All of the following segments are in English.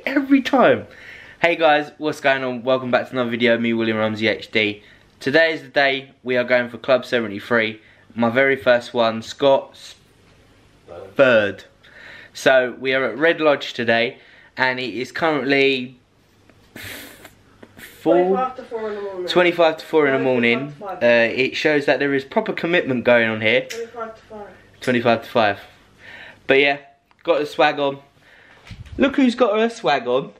Every time. Hey guys, what's going on? Welcome back to another video. Me, William Rumsey HD. Today is the day we are going for Club 73. My very first one. Scott's third. So we are at Red Lodge today, and it is currently 25 to 4 in the morning. 25 to 4 in the morning. It shows that there is proper commitment going on here. 25 to 5. 25 to 5. But yeah, got the swag on. Look who's got her swag on.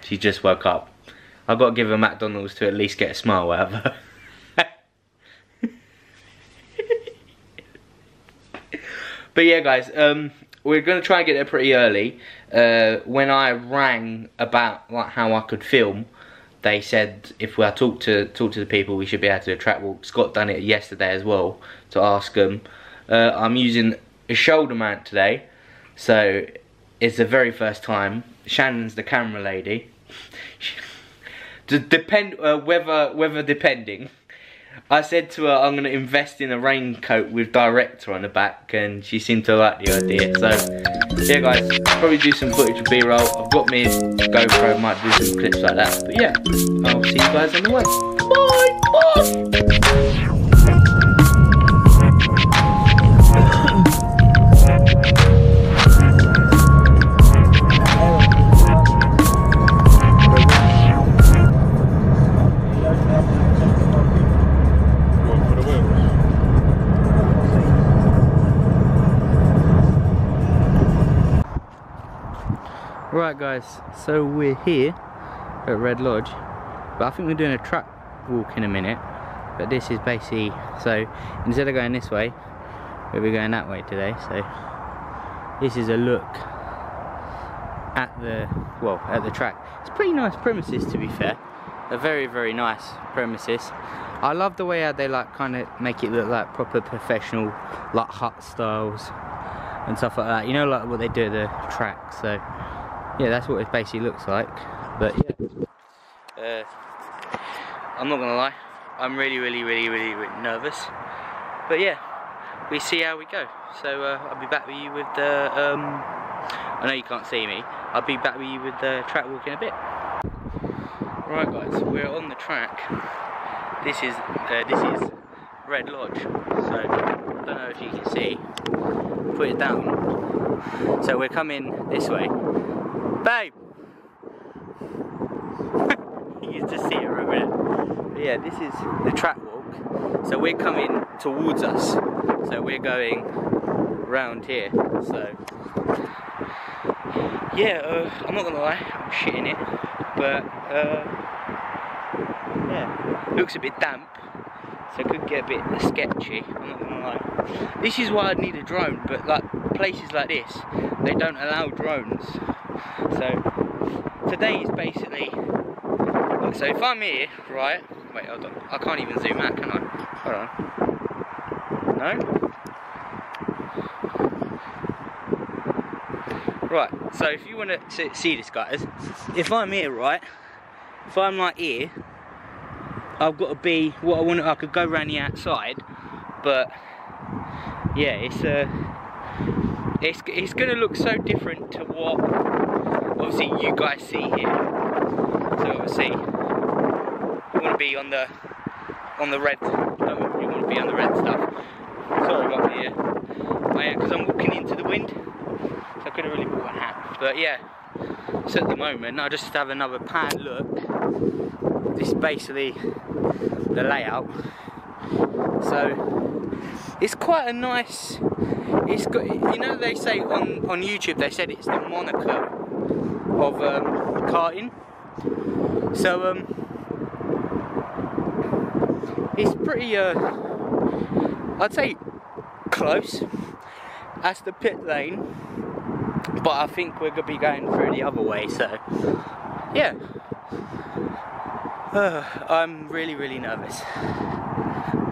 She just woke up. I've got to give her McDonald's to at least get a smile out of her. But yeah guys, we're going to try and get there pretty early. When I rang about like how I could film, they said if I talk to the people, we should be able to do a track walk. Scott done it yesterday as well to ask them. I'm using a shoulder mount today, so it's the very first time. Shannon's the camera lady. Weather depending. I said to her I'm going to invest in a raincoat with director on the back, and she seemed to like the idea. So yeah guys, probably do some footage of B-roll. I've got me GoPro, might do some clips like that. But yeah, I'll see you guys on the way. Bye! Right guys, so we're here at Red Lodge, but I think we're doing a track walk in a minute. But this is basically, so instead of going this way, we'll be going that way today. So this is a look at the track. It's pretty nice premises, to be fair. A very, very nice premises. I love the way how they like kind of make it look like proper professional, like hut styles and stuff like that. You know, like what they do at the track. So yeah, that's what it basically looks like. But yeah, I'm not gonna lie, I'm really nervous. But yeah, we see how we go. So I'll be back with you with the I know you can't see me, I'll be back with you with the track walk in a bit. Right guys, we're on the track. This is Red Lodge. So I don't know if you can see. Put it down. So we're coming this way. Babe! You can just see it right there. But yeah, this is the track walk. So we're coming towards us. So we're going round here. So yeah, I'm not gonna lie, I'm shitting it. But yeah, looks a bit damp. So it could get a bit sketchy, I'm not gonna lie. This is why I'd need a drone, but like places like this, they don't allow drones. So today is basically, look, so if I'm here, right, wait, hold on, I can't even zoom out, can I? Hold on. No? Right, so if you want to see this guys, if I'm here, right, if I'm like here, I've got to be what I want. I could go around the outside, but yeah, it's gonna look so different to what obviously you guys see here. So obviously you want to be on the red. You want to be on the red stuff. Sorry about the because I'm walking into the wind, so I could have really bought a hat. But yeah, so at the moment I just have another pan look. This is basically the layout. So it's quite a nice. It's got, you know, they say on YouTube, they said it's the Monaco of karting. So it's pretty I'd say close. That's the pit lane, but I think we're gonna be going through the other way. So yeah. I'm really nervous.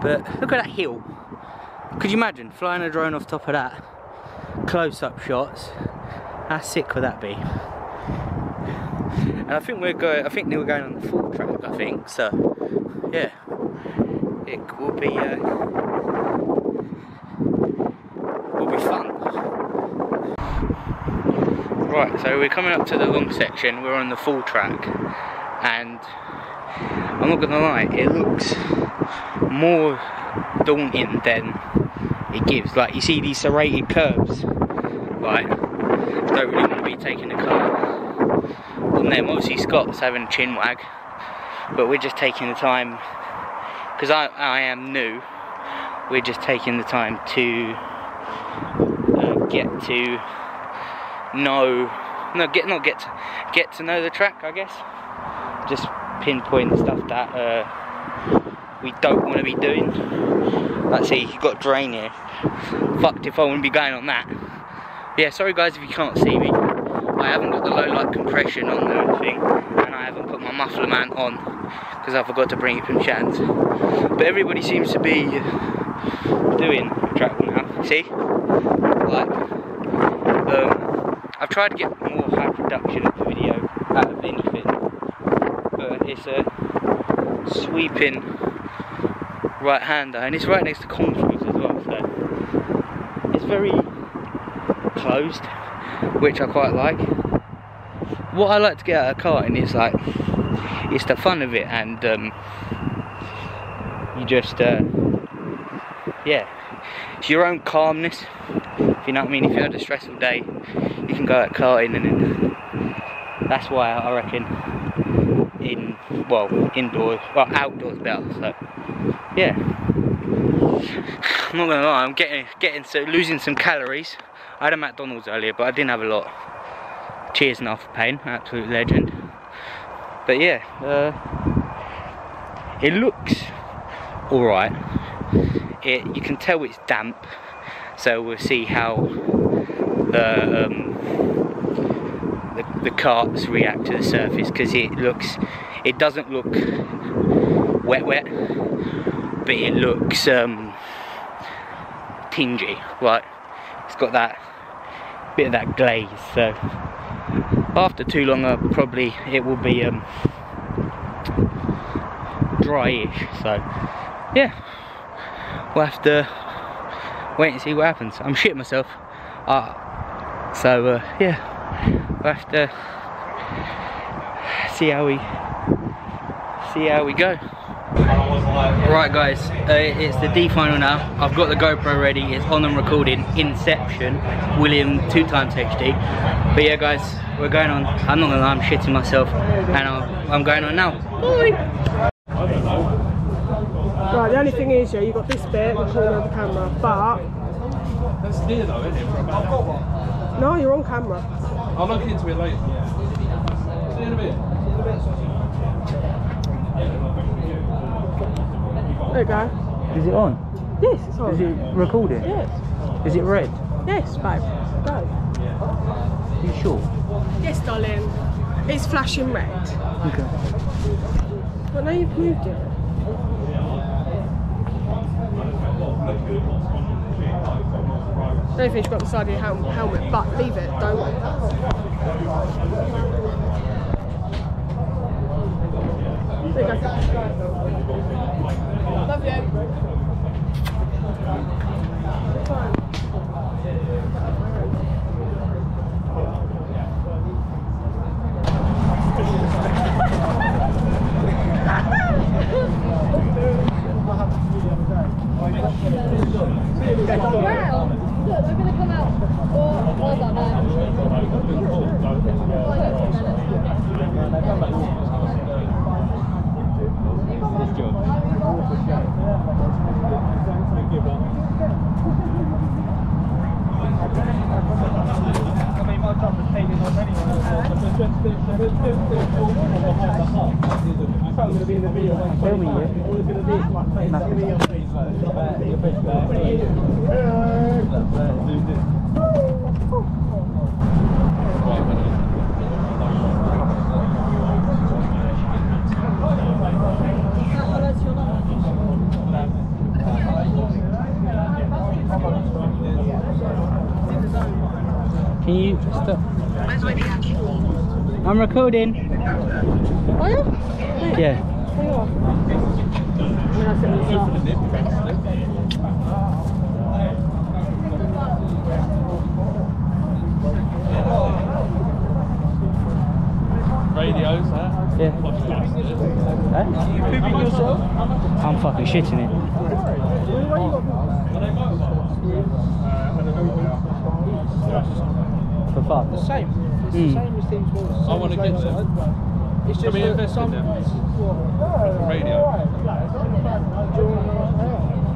But look at that hill. Could you imagine flying a drone off top of that? Close-up shots. How sick would that be? And I think they were going on the full track, I think, so yeah, it will be fun. Right, so we're coming up to the long section, we're on the full track, and I'm not gonna lie, it looks more daunting than it gives. Like, you see these serrated curves, like, don't really want to be taking the car on them. Obviously Scott's having a chin wag, but we're just taking the time, because I am new, we're just taking the time to get to know the track, I guess. Just pinpoint stuff that we don't want to be doing. Like, see, you've got drain here. Fucked if I want to be going on that. Yeah, sorry guys if you can't see me. I haven't got the low light compression on the thing, and I haven't put my muffler man on because I forgot to bring it from Shan's. But everybody seems to be doing track now. See? Like, I've tried to get more high production of the video out of anything, but it's a sweeping right hander, and it's right next to cornfields as well, so it's very closed, which I quite like. What I like to get out of karting is, like, it's the fun of it, and you just yeah, it's your own calmness, if you know what I mean. If you had a stressful day, you can go out karting, and then that's why I reckon outdoors better. So yeah, I'm not gonna lie, I'm losing some calories. I had a McDonald's earlier, but I didn't have a lot. Cheers and for pain, absolute legend. But yeah, it looks alright. You can tell it's damp, so we'll see how the carts react to the surface, because it doesn't look wet, but it looks tingy. Like, it's got that bit of that glaze. So after too long, it will be dryish. So yeah, we'll have to wait and see what happens. I'm shitting myself. So yeah, we'll have to see how we go. Right guys, it's the D final now. I've got the GoPro ready, it's on and recording. Inception, William 2x HD. But yeah guys, we're going on. I'm not gonna lie, I'm shitting myself, and I'm going on now. Bye! Right, the only thing is, yeah, you've got this bit, the corner of the camera, but... That's near though, isn't it? I've got one. No, you're on camera. I'll look into it later. See you in a bit. There you go. Is it on? Yes, it's on. Is it recording? Yes. Is it red? Yes, babe. Go. Are you sure? Yes, darling. It's flashing red. Okay. But now you've moved it. I don't think you've got the side of your helmet, but leave it, don't. There you go. Love you. Wow! Look, they're going to come out. Or I don't know. Can you stop? I'm recording. Are you? Yeah. There you are. I mean, I sit in the start. Radios, huh? Yeah. Huh? You pooping yourself? I'm fucking shitting it. For fun. The same. It's the same as these ones. I want to get them. It's just Can we invest in them? Radio.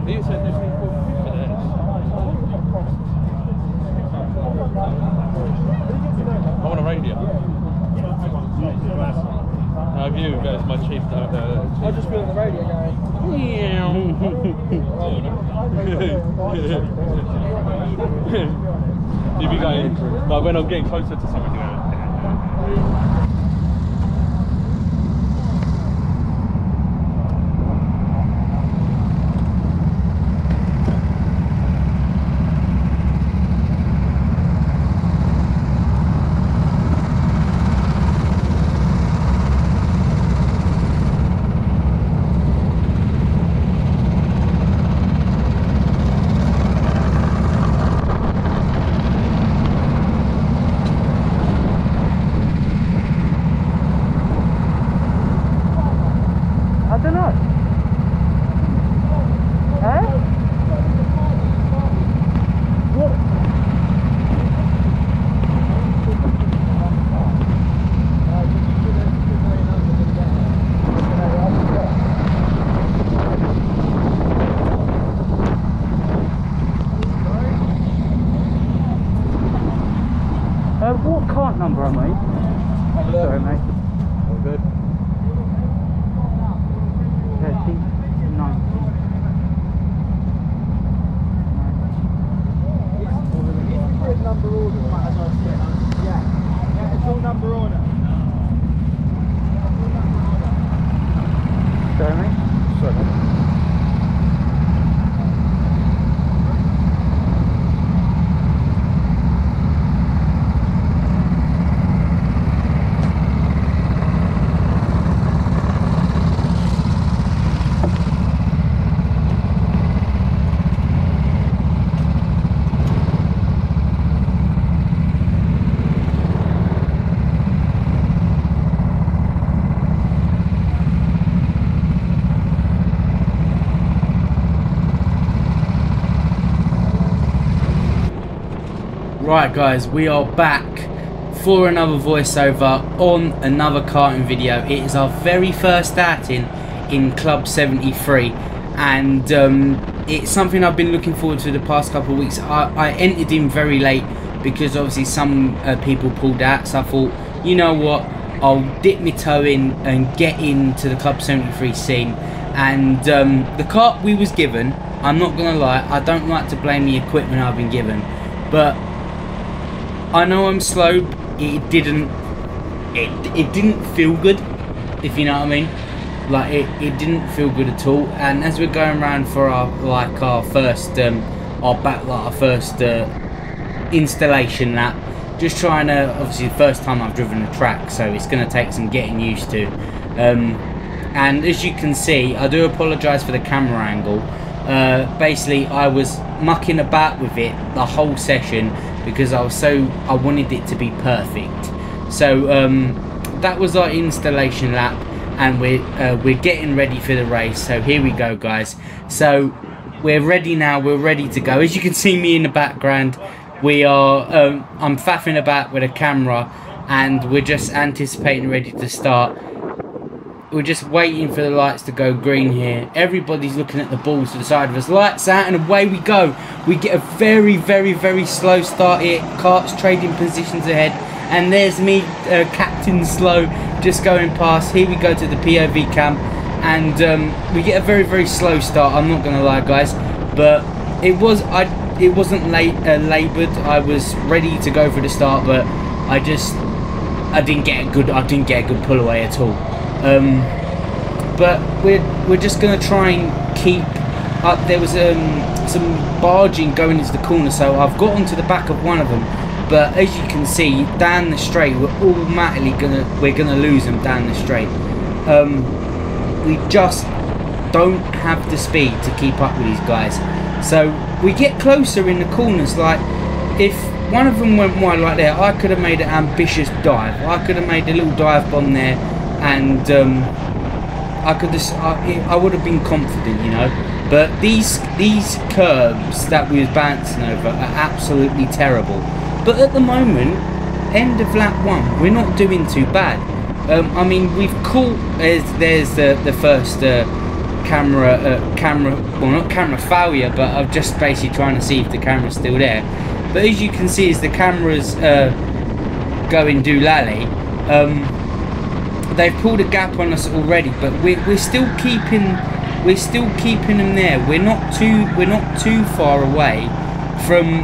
You said there's people for this. I want a radio. How have you guys? My chief. I'll just be on the radio going. You'd be going, like when I'm getting closer to someone, you know. I don't know. Huh? What? What cart number am I? Sorry, mate. All good. 13, 19. Number order. Yeah, it's all number order. Sorry, mate. Sorry. Right guys, we are back for another voiceover on another karting video. It is our very first outing in Club 73 and it's something I've been looking forward to the past couple of weeks. I entered in very late because obviously some people pulled out, so I thought, you know what, I'll dip my toe in and get into the Club 73 scene. And the kart we was given, I'm not gonna lie, I don't like to blame the equipment I've been given, but I know I'm slow. It didn't feel good, if you know what I mean. Like it didn't feel good at all. And as we're going around for our first installation lap, just trying to, obviously the first time I've driven a track, so it's going to take some getting used to. And as you can see, I do apologise for the camera angle. Basically I was mucking about with it the whole session because I wanted it to be perfect. So that was our installation lap, and we're getting ready for the race. So here we go, guys. So we're ready now, we're ready to go. As you can see me in the background, we are I'm faffing about with a camera and we're just anticipating ready to start. We're just waiting for the lights to go green here. Everybody's looking at the balls to the side of us. Lights out and away we go. We get a very, very, very slow start here. Karts trading positions ahead. And there's me, Captain Slow, just going past. Here we go to the POV cam. And we get a very, very slow start. I'm not going to lie, guys. But it wasn't laboured. I was ready to go for the start, but I didn't get a good pull away at all. But we're just gonna try and keep up. There was some barging going into the corner, so I've got onto the back of one of them, but as you can see down the straight we're automatically gonna lose them down the straight. We just don't have the speed to keep up with these guys, so we get closer in the corners. Like if one of them went wide like there, I could have made an ambitious dive. I could have made a little dive bomb there, and I would have been confident, you know. But these curbs that we was bouncing over are absolutely terrible. But at the moment, end of lap 1, we're not doing too bad. I mean, we've caught, there's the first camera, well, not camera failure, but I'm just basically trying to see if the camera's still there. But as you can see, as the camera's going doolally, they've pulled a gap on us already, but we're still keeping them there. We're not too far away from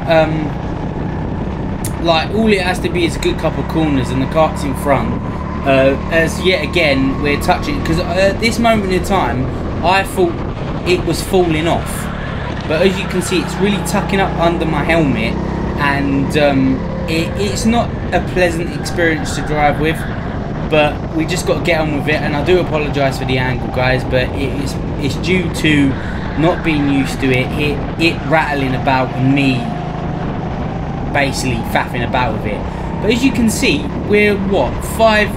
like, all it has to be is a good couple of corners and the cart's in front. As yet again we're touching, because at this moment in time I thought it was falling off, but as you can see it's really tucking up under my helmet, and it's not a pleasant experience to drive with, but we just got to get on with it. And I do apologise for the angle, guys, but it's due to not being used to it rattling about and me basically faffing about with it. But as you can see, we're what,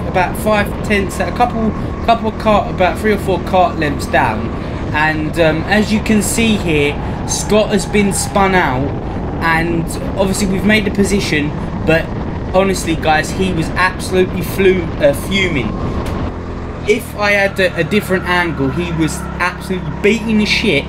about 5 tenths, a couple of cart, about 3 or 4 cart lengths down. And as you can see here, Scott has been spun out, and obviously we've made the position, but honestly guys, he was absolutely fuming. If I had a different angle, he was absolutely beating the shit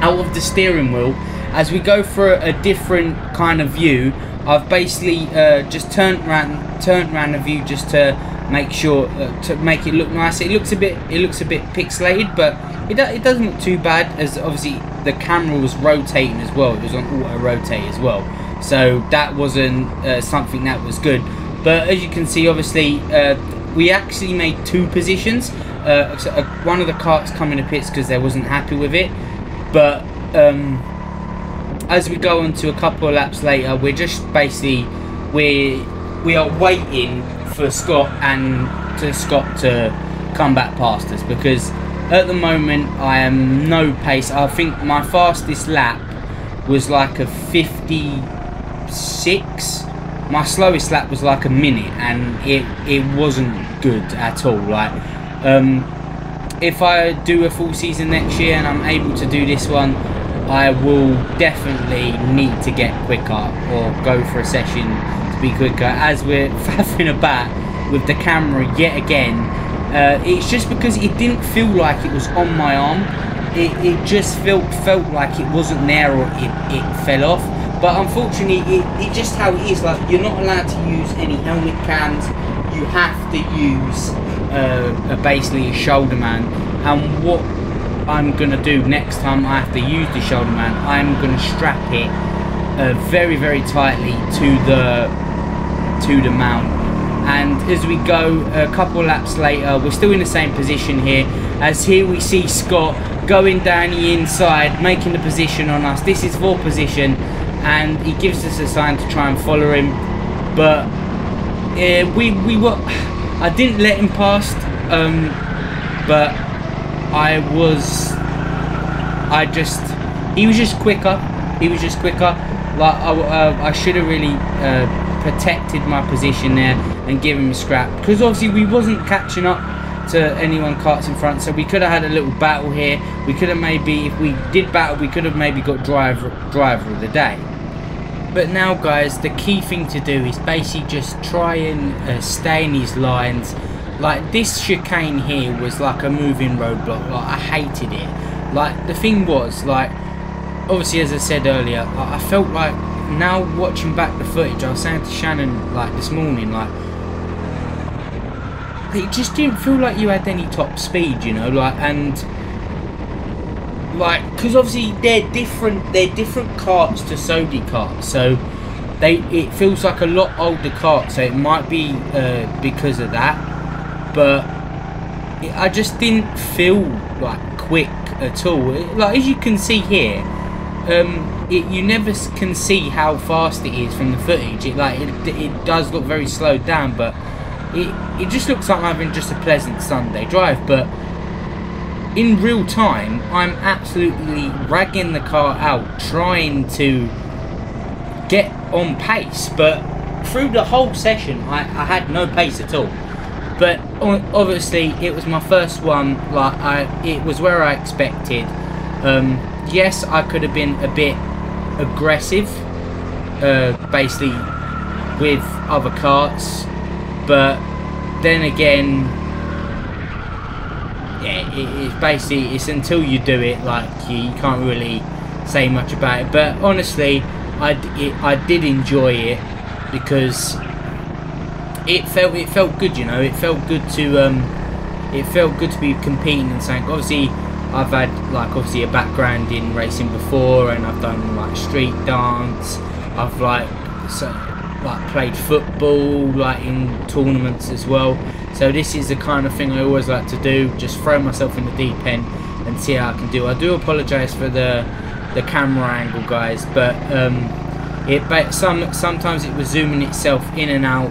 out of the steering wheel. As we go for a different kind of view, I've basically just turned around the view just to make sure to make it look nice. It looks a bit pixelated, but it doesn't look too bad, as obviously the camera was rotating as well. It was on auto rotate as well, so that wasn't something that was good. But as you can see, obviously we actually made 2 positions. One of the carts come in the pits because they wasn't happy with it, but as we go on to a couple of laps later, we're just basically we are waiting for Scott to come back past us, because at the moment I am no pace. I think my fastest lap was like a 56. My slowest lap was like a minute, and it wasn't good at all. Like if I do a full season next year and I'm able to do this one, I will definitely need to get quicker or go for a session to be quicker. As we're faffing about with the camera yet again, it's just because it didn't feel like it was on my arm. It just felt like it wasn't there, or it fell off. But unfortunately, it just how it is. Like, you're not allowed to use any helmet cams. You have to use basically a shoulder man. And what I'm gonna do next time I have to use the shoulder man, I'm gonna strap it very, very tightly to the mount. And as we go a couple of laps later, we're still in the same position here, as here we see Scott going down the inside, making the position on us. This is 4th position, and he gives us a sign to try and follow him, but I didn't let him past, but he was just quicker. Like I should have really protected my position there and give him a scrap, because obviously we wasn't catching up to anyone carts in front, so we could have had a little battle here. We could have maybe, if we did battle, we could have maybe got driver of the day. But now guys, the key thing to do is basically just try and stay in these lines. Like, this chicane here was like a moving roadblock. Like, I hated it. Like, the thing was, like, obviously as I said earlier, I felt like, now watching back the footage, I was saying to Shannon like this morning, like, it just didn't feel like you had any top speed, you know. Like, and like, because obviously they're different carts to Sodi carts, so it feels like a lot older cart, so it might be because of that. But I just didn't feel like quick at all. Like, as you can see here, you never can see how fast it is from the footage. It does look very slowed down, but it just looks like I'm having just a pleasant Sunday drive. But in real time, I'm absolutely ragging the car out, trying to get on pace. But through the whole session, I had no pace at all. But obviously, it was my first one. It was where I expected. Yes, I could have been a bit aggressive, basically with other karts, but then again, yeah, it's until you do it, like you can't really say much about it. But honestly, I did enjoy it because it felt good, you know. It felt good to be competing and saying, obviously I've had obviously a background in racing before, and I've done like street dance. I've played football in tournaments as well. So this is the kind of thing I always like to do, just throw myself in the deep end and see how I can do. I do apologise for the camera angle, guys, but sometimes it was zooming itself in and out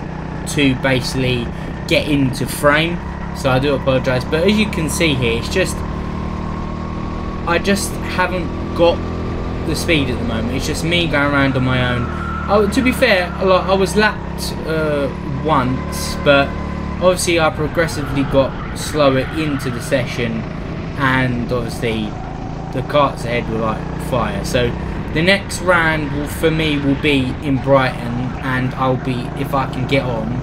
to basically get into frame. So I do apologise, but as you can see here, it's just I just haven't got the speed at the moment. It's just me going around on my own. To be fair, I was lapped once, but obviously I progressively got slower into the session, and obviously the karts ahead were like fire. So the next round for me will be in Brighton, and I'll be, if I can get on,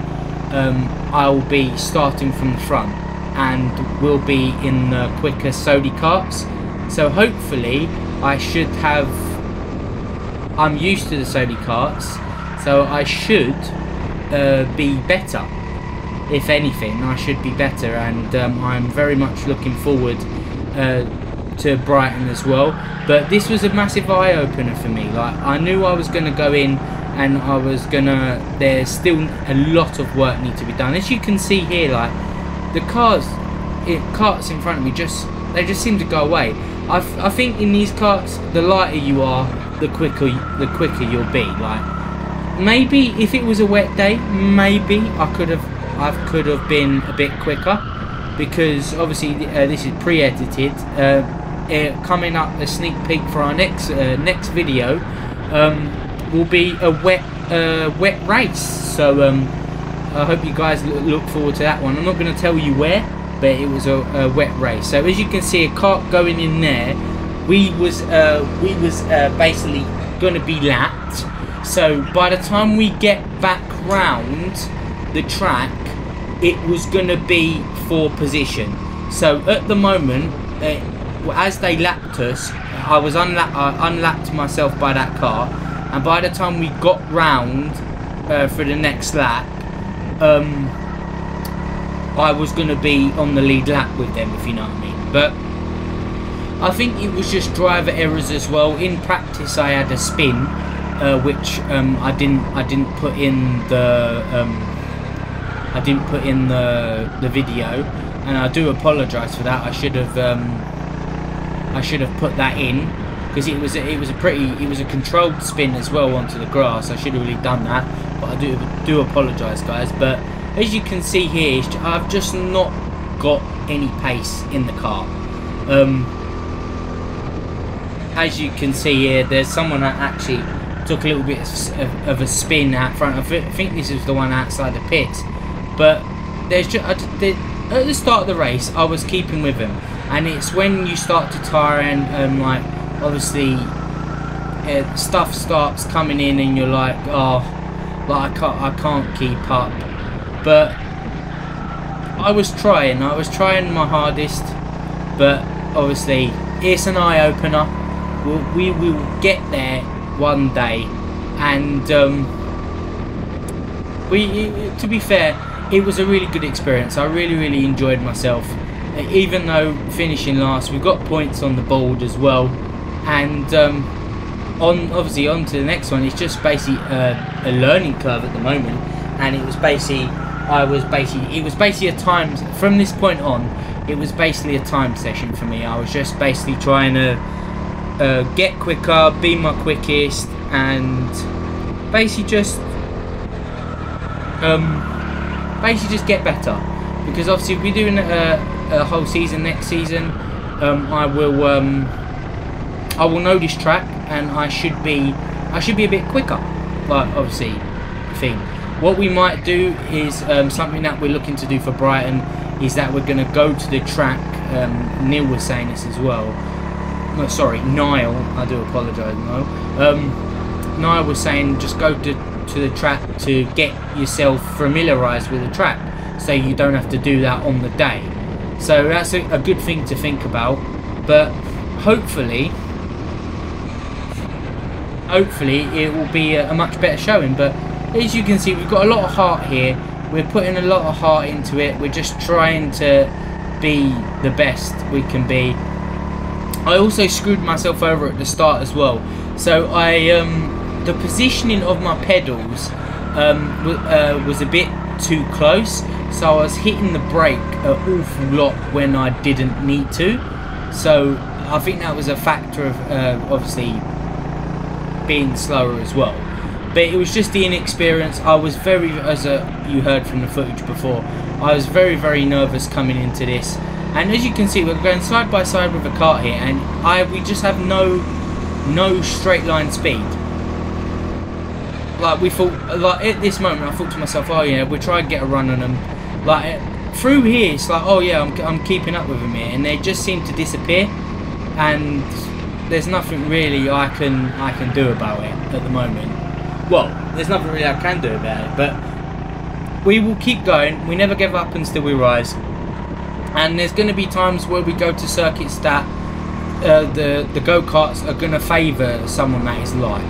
I'll be starting from the front, and we'll be in the quicker Sodi karts. So hopefully I should have, I'm used to the Sodi karts, so I should be better. If anything, I should be better, and I'm very much looking forward to Brighton as well. But this was a massive eye-opener for me. Like, I knew I was going to go in, and there's still a lot of work need to be done. As you can see here, like the karts in front of me, they just seem to go away. I think in these karts, the lighter you are, the quicker you'll be. Like, maybe if it was a wet day, maybe I could have been a bit quicker, because obviously this is pre-edited. Coming up, a sneak peek for our next video will be a wet race. So I hope you guys look forward to that one. I'm not going to tell you where, but it was a wet race. So as you can see, a kart going in there, we was basically going to be lapped. So by the time we get back round the track, it was going to be for position. So at the moment, as they lapped us, I unlapped myself by that car, and by the time we got round for the next lap, I was going to be on the lead lap with them, if you know what I mean. But I think it was just driver errors as well. In practice, I had a spin, which I didn't put in the video, and I do apologise for that. I should have put that in, because it was a controlled spin as well onto the grass. I should have really done that, but I do apologise, guys. But as you can see here, I've just not got any pace in the car. As you can see here, there's someone that actually took a little bit of a spin out front. I think this is the one outside the pits. But there's just, at the start of the race, I was keeping with him, and it's when you start to tire and like obviously stuff starts coming in, and you're like, oh, like I can't keep up. But I was trying my hardest. But obviously, it's an eye opener. We will get there one day, and to be fair, it was a really good experience. I really enjoyed myself, even though finishing last. We got points on the board as well, and obviously on to the next one. It's just basically a learning curve at the moment, and it was basically a time, from this point on, it was basically a time session for me. I was just basically trying to get quicker, be my quickest, and basically just get better. Because obviously we're doing a whole season next season. I will know this track, and I should be a bit quicker. But obviously, the thing. What we might do is something that we're looking to do for Brighton is that we're going to go to the track. Neil was saying this as well. No, sorry, Niall. I do apologise, Niall. Niall was saying just go to the track to get yourself familiarised with the track, so you don't have to do that on the day. So that's a good thing to think about. But hopefully it will be a much better showing. But as you can see, we've got a lot of heart here. We're putting a lot of heart into it. We're just trying to be the best we can be. I also screwed myself over at the start as well. So the positioning of my pedals was a bit too close. So I was hitting the brake an awful lot when I didn't need to. So I think that was a factor of obviously being slower as well. But it was just the inexperience. I was very, as you heard from the footage before, I was very, very nervous coming into this. And as you can see, we're going side by side with a kart here, and we just have no straight line speed. Like we thought, like at this moment, I thought to myself, oh yeah, we'll try and get a run on them. Like through here, it's like, oh yeah, I'm keeping up with them here, and they just seem to disappear, and there's nothing really I can do about it at the moment. Well, there's nothing really I can do about it, but we will keep going. We never give up until we rise. And there's going to be times where we go to circuits that the go-karts are going to favour someone that is light.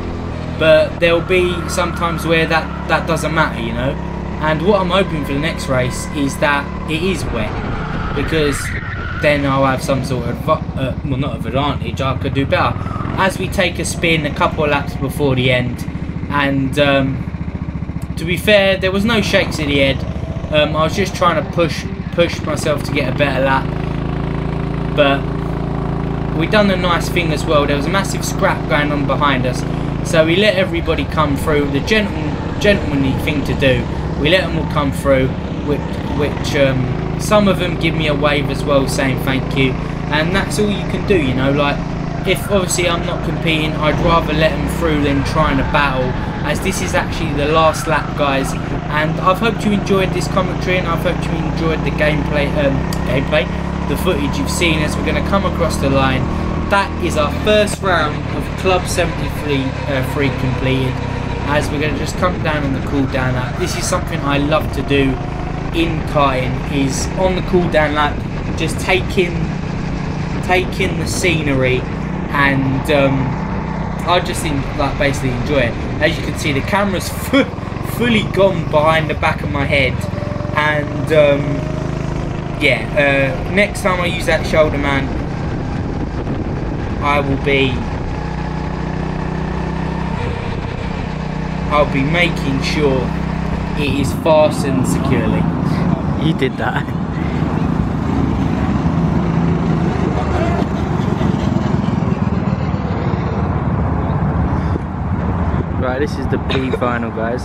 But there'll be some times where that doesn't matter, you know. And what I'm hoping for the next race is that it is wet, because then I'll have some sort of well, not of advantage. I could do better as we take a spin a couple of laps before the end. And to be fair, there was no shakes in the head. I was just trying to push myself to get a better lap, but we done a nice thing as well. There was a massive scrap going on behind us, so we let everybody come through. The gentlemanly thing to do, we let them all come through, which some of them give me a wave as well, saying thank you, and that's all you can do, you know. Like, if obviously I'm not competing, I'd rather let them through than trying to battle, as this is actually the last lap, guys. And I've hoped you enjoyed this commentary, and I've hoped you enjoyed the gameplay, the footage you've seen as we're going to come across the line. That is our first round of Club 73 completed, as we're going to just come down on the cool down lap. This is something I love to do in karting, is on the cool down lap, just taking the scenery, and I just like basically enjoy it. As you can see, the camera's fully gone behind the back of my head, and yeah, next time I use that shoulder man, I'll be making sure it is fastened securely. You did that. Right, this is the B final, guys.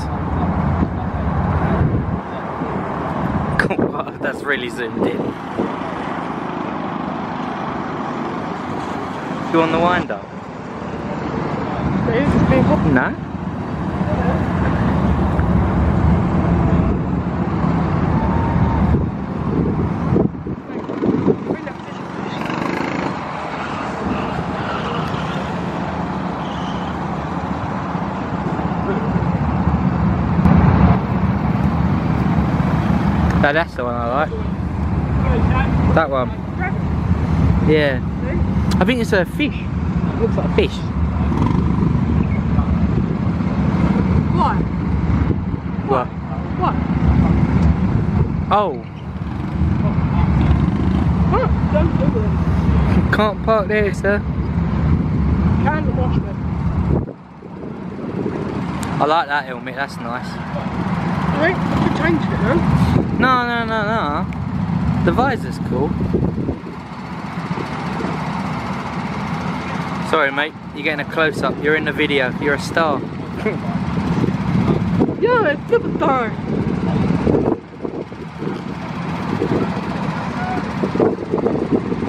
Wow, that's really zoomed in. You on the wind up? No? No, that's the one I like. That one. Yeah. I think it's a fish. It looks like a fish. What? What? What? Oh. What? Don't do it. Can't park there, sir. Can wash them. I like that helmet, that's nice. Right, I could change it, man. No. The visor's cool. Sorry mate, you're getting a close-up, you're in the video, you're a star. Yeah, it's super star.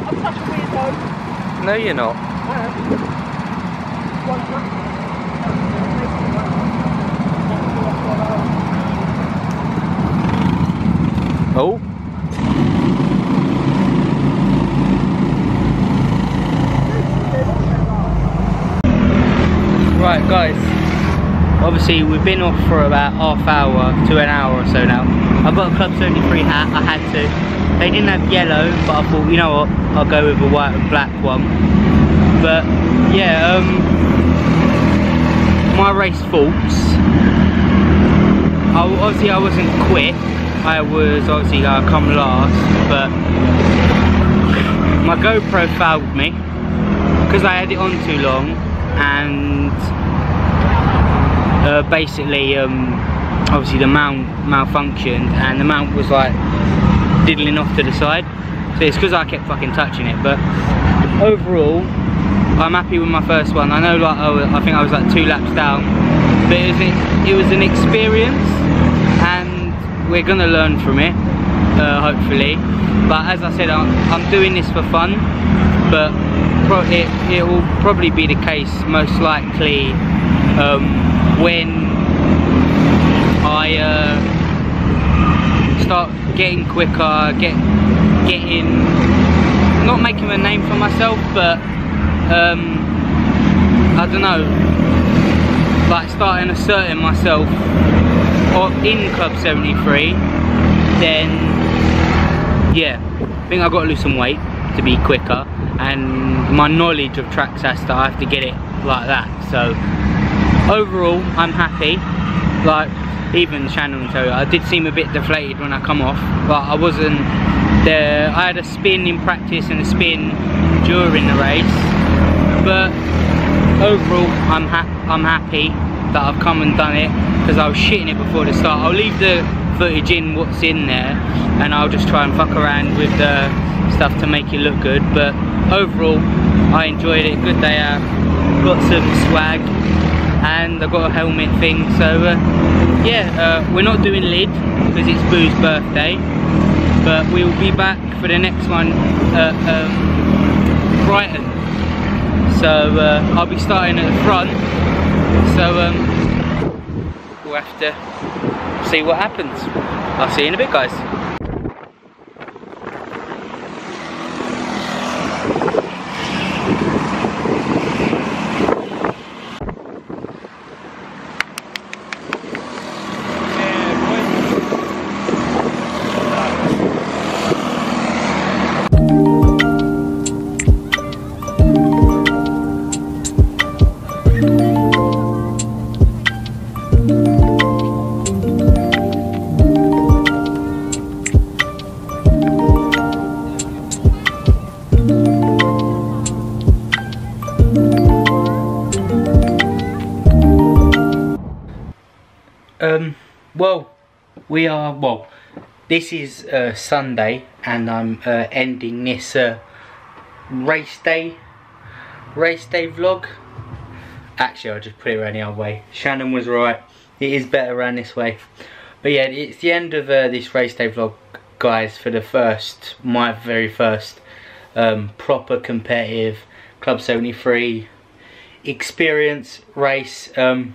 I'm such a weirdo. No you're not. Oh. Right guys, obviously we've been off for about half hour to an hour or so now. I've got a Club 73 hat, I had to. They didn't have yellow, but I thought, you know what, I'll go with a white and black one. But yeah, my race faults. Obviously I wasn't quick, I was obviously I come last, but my GoPro failed me because I had it on too long, and basically obviously the mount malfunctioned and the mount was like diddling off to the side, so it's because I kept fucking touching it. But overall I'm happy with my first one. I know, like, I think I was like 2 laps down, but it was an experience and we're gonna learn from it, hopefully. But as I said, I'm doing this for fun, but it will probably be the case most likely when I start getting quicker, getting not making a name for myself, but I don't know, like starting asserting myself in Club 73, then yeah, I think I've got to lose some weight to be quicker, and my knowledge of tracks I have to get it like that. So overall I'm happy. Like, even Shannon will tell you, I did seem a bit deflated when I come off, but I wasn't there. I had a spin in practice and a spin during the race, but overall I'm happy that I've come and done it, because I was shitting it before the start. I'll leave the footage in what's in there, and I'll just try and fuck around with the stuff to make it look good. But overall I enjoyed it, good day out, got some swag, and I've got a helmet thing. So yeah, we're not doing lid because it's Boo's birthday, but we'll be back for the next one at Brighton. So I'll be starting at the front, so we'll have to see what happens. I'll see you in a bit, guys. This is Sunday, and I'm ending this race day vlog. Actually, I'll just put it around the other way. Shannon was right, it is better around this way. But yeah, it's the end of this race day vlog, guys, for my very first proper competitive Club 73 experience race. Kind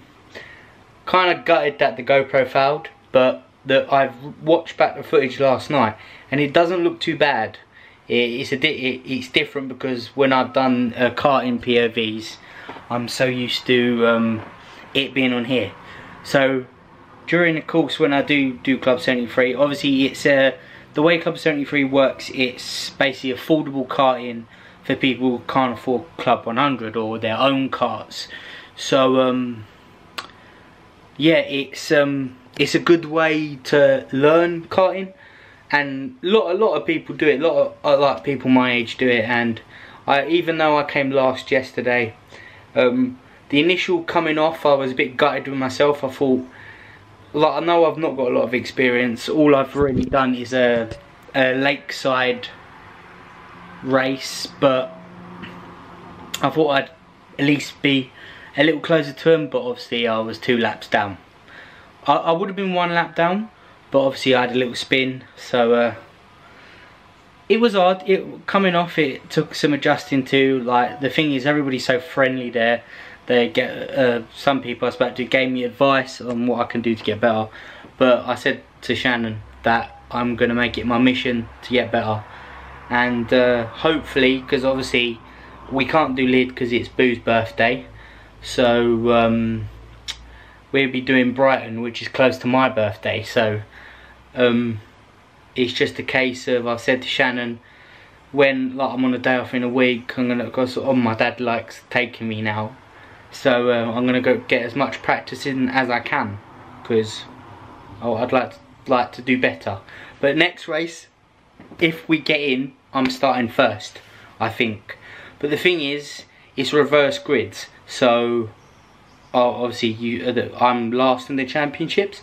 of gutted that the GoPro failed, but I've watched back the footage last night and it doesn't look too bad. It's different because when I've done karting POVs, I'm so used to it being on here. So during the course, when I do Club 73, obviously it's the way Club 73 works, it's basically affordable karting for people who can't afford Club 100 or their own karts. So yeah, it's a good way to learn karting, and a lot of people do it. A lot of people my age do it, and even though I came last yesterday, the initial coming off, I was a bit gutted with myself. I thought, like, I know I've not got a lot of experience. All I've really done is a lakeside race, but I thought I'd at least be a little closer to him, but obviously I was 2 laps down. I would have been 1 lap down, but obviously I had a little spin, so it was odd. Coming off, it took some adjusting to. Like, the thing is, everybody's so friendly there. They get some people I spoke to gave me advice on what I can do to get better, but I said to Shannon that I'm gonna make it my mission to get better, and hopefully, because obviously we can't do Lid because it's Boo's birthday, so we'll be doing Brighton, which is close to my birthday. So it's just a case of, I've said to Shannon, when like I'm on a day off in a week, I'm gonna go sort of, my dad likes taking me now, so I'm gonna go get as much practice in as I can, because I'd like to do better. But next race, if we get in, I'm starting first, I think. But the thing is, it's reverse grids, so obviously I'm last in the championships,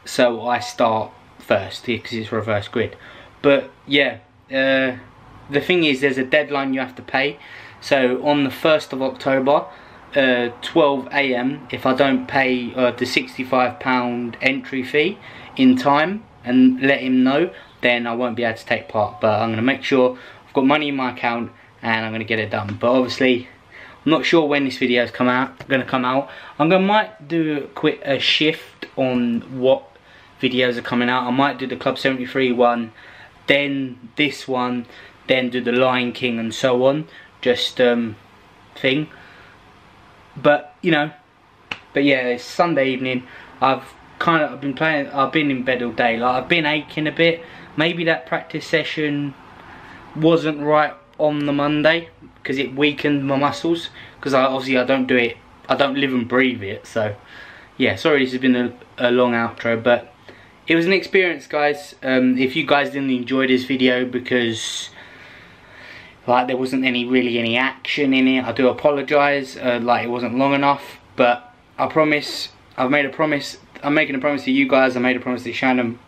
so I start first because it's reverse grid. But yeah, the thing is, there's a deadline you have to pay. So on the 1st of October, 12 AM, if I don't pay the £65 entry fee in time and let him know, then I won't be able to take part. But I'm going to make sure I've got money in my account and I'm going to get it done. But obviously, I'm not sure when this video is going to come out. Might do a shift on what videos are coming out. I might do the Club73 one, then this one, then do the Lion King and so on. Just thing. But you know, but yeah, it's Sunday evening. I've been in bed all day. Like, I've been aching a bit. Maybe that practice session wasn't right on the Monday because it weakened my muscles, because obviously I don't do it, I don't live and breathe it. So yeah, sorry this has been a long outro, but it was an experience, guys. If you guys didn't enjoy this video because like there wasn't really any action in it, I do apologise. Like, it wasn't long enough, but I promise, I'm making a promise to you guys. I made a promise to Shannon.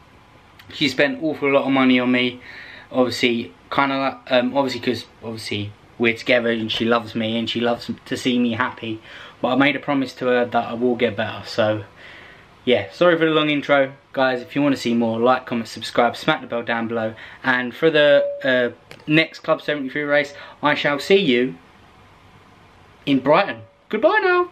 She spent an awful lot of money on me, obviously, kind of like, obviously because obviously we're together and she loves me and she loves to see me happy. But I made a promise to her that I will get better. So yeah, sorry for the long intro, guys. If you want to see more, like, comment, subscribe, smack the bell down below. And for the next Club73 race, I shall see you in Brighton. Goodbye now.